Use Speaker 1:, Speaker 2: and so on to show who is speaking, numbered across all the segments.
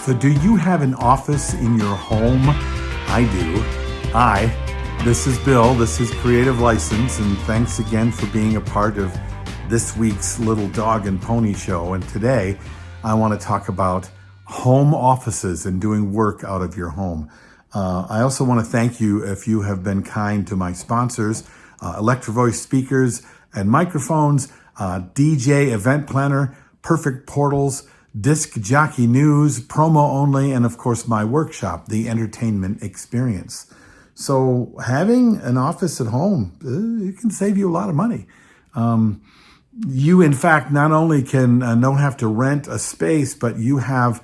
Speaker 1: So do you have an office in your home? I do. This is Bill. This is Creative License, and thanks again for being a part of this week's Little Dog and Pony Show. And today I want to talk about home offices and doing work out of your home. I also want to thank you if you have been kind to my sponsors, Electro Voice speakers and microphones, DJ Event Planner, Perfect Portals, Disc Jockey News, Promo Only, and of course my workshop, The Entertainment Experience. So having an office at home, it can save you a lot of money. You, in fact, not only don't have to rent a space, but you have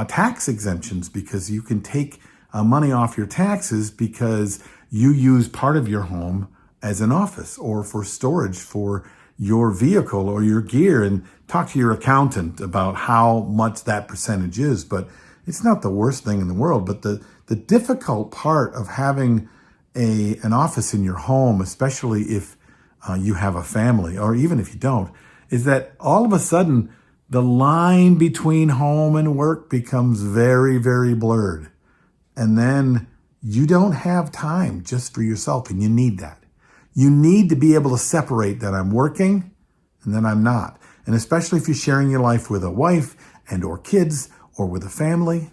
Speaker 1: tax exemptions because you can take money off your taxes because you use part of your home as an office or for storage for your vehicle or your gear, and talk to your accountant about how much that percentage is. But it's not the worst thing in the world. But the difficult part of having an office in your home, especially if you have a family or even if you don't, is that all of a sudden the line between home and work becomes very, very blurred. And then you don't have time just for yourself, and you need that. You need to be able to separate that I'm working and then I'm not. And especially if you're sharing your life with a wife and or kids or with a family,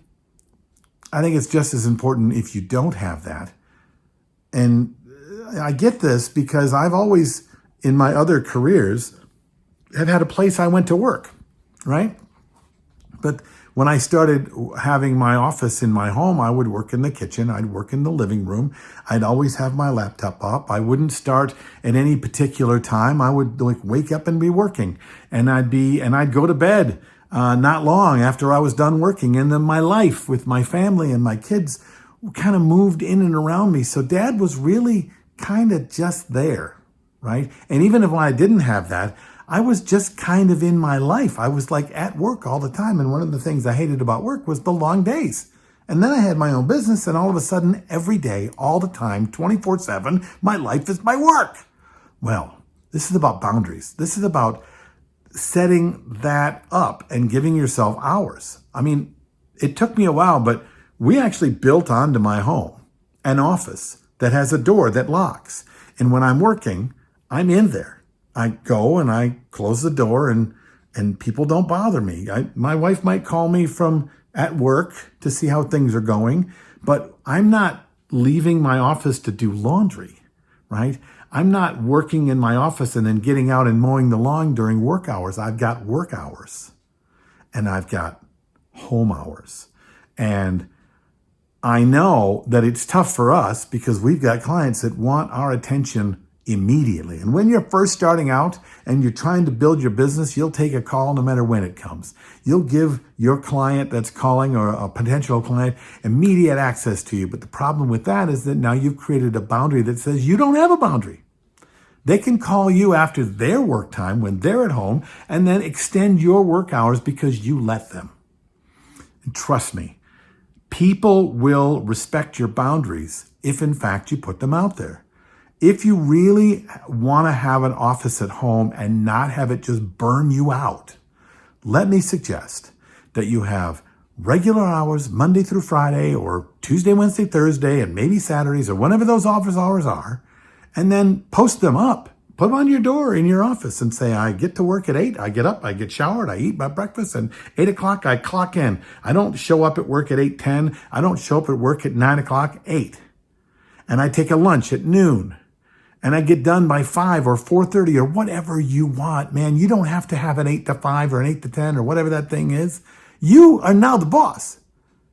Speaker 1: I think it's just as important if you don't have that. And I get this because I've always, in my other careers, have had a place I went to work, right? But when I started having my office in my home, I would work in the kitchen. I'd work in the living room. I'd always have my laptop up. I wouldn't start at any particular time. I would wake up and be working, and I'd go to bed not long after I was done working. And then my life with my family and my kids kind of moved in and around me. So Dad was really kind of just there, right? And even if I didn't have that, I was just kind of in my life. I was like at work all the time. And one of the things I hated about work was the long days. And then I had my own business, and all of a sudden, every day, all the time, 24/7, my life is my work. Well, this is about boundaries. This is about setting that up and giving yourself hours. I mean, it took me a while, but we actually built onto my home an office that has a door that locks. And when I'm working, I'm in there. I go and I close the door, and people don't bother me. My wife might call me from at work to see how things are going, but I'm not leaving my office to do laundry, right? I'm not working in my office and then getting out and mowing the lawn during work hours. I've got work hours and I've got home hours. And I know that it's tough for us because we've got clients that want our attention immediately. And when you're first starting out and you're trying to build your business, you'll take a call no matter when it comes. You'll give your client that's calling or a potential client immediate access to you. But the problem with that is that now you've created a boundary that says you don't have a boundary. They can call you after their work time when they're at home and then extend your work hours because you let them. And trust me, people will respect your boundaries if in fact you put them out there. If you really want to have an office at home and not have it just burn you out, let me suggest that you have regular hours, Monday through Friday, or Tuesday, Wednesday, Thursday, and maybe Saturdays, or whenever those office hours are, and then post them up. Put them on your door in your office and say, I get to work at 8, I get up, I get showered, I eat my breakfast, and 8 o'clock I clock in. I don't show up at work at 8:10. I don't show up at work at 9 o'clock, 8. And I take a lunch at noon. And I get done by 5 or 4:30 or whatever you want. Man, you don't have to have an 8 to 5 or an 8 to 10 or whatever that thing is. You are now the boss.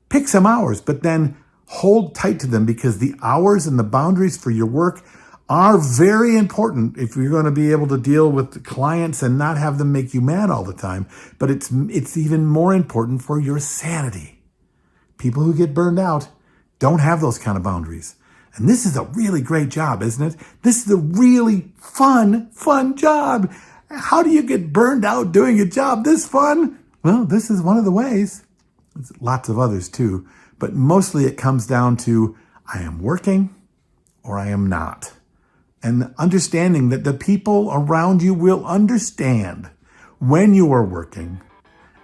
Speaker 1: Pick some hours, but then hold tight to them, because the hours and the boundaries for your work are very important if you're going to be able to deal with the clients and not have them make you mad all the time. But it's even more important for your sanity. People who get burned out don't have those kind of boundaries. And this is a really great job, isn't it? This is a really fun job. How do you get burned out doing a job this fun? Well, this is one of the ways. There's lots of others too. But mostly it comes down to I am working or I am not. And understanding that the people around you will understand when you are working,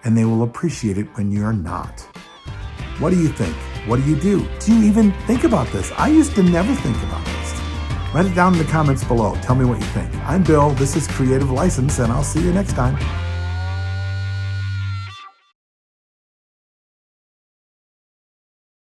Speaker 1: and they will appreciate it when you're not. What do you think? What do you do? Do you even think about this? I used to never think about this. Write it down in the comments below. Tell me what you think. I'm Bill. This is Creative License, and I'll see you next time.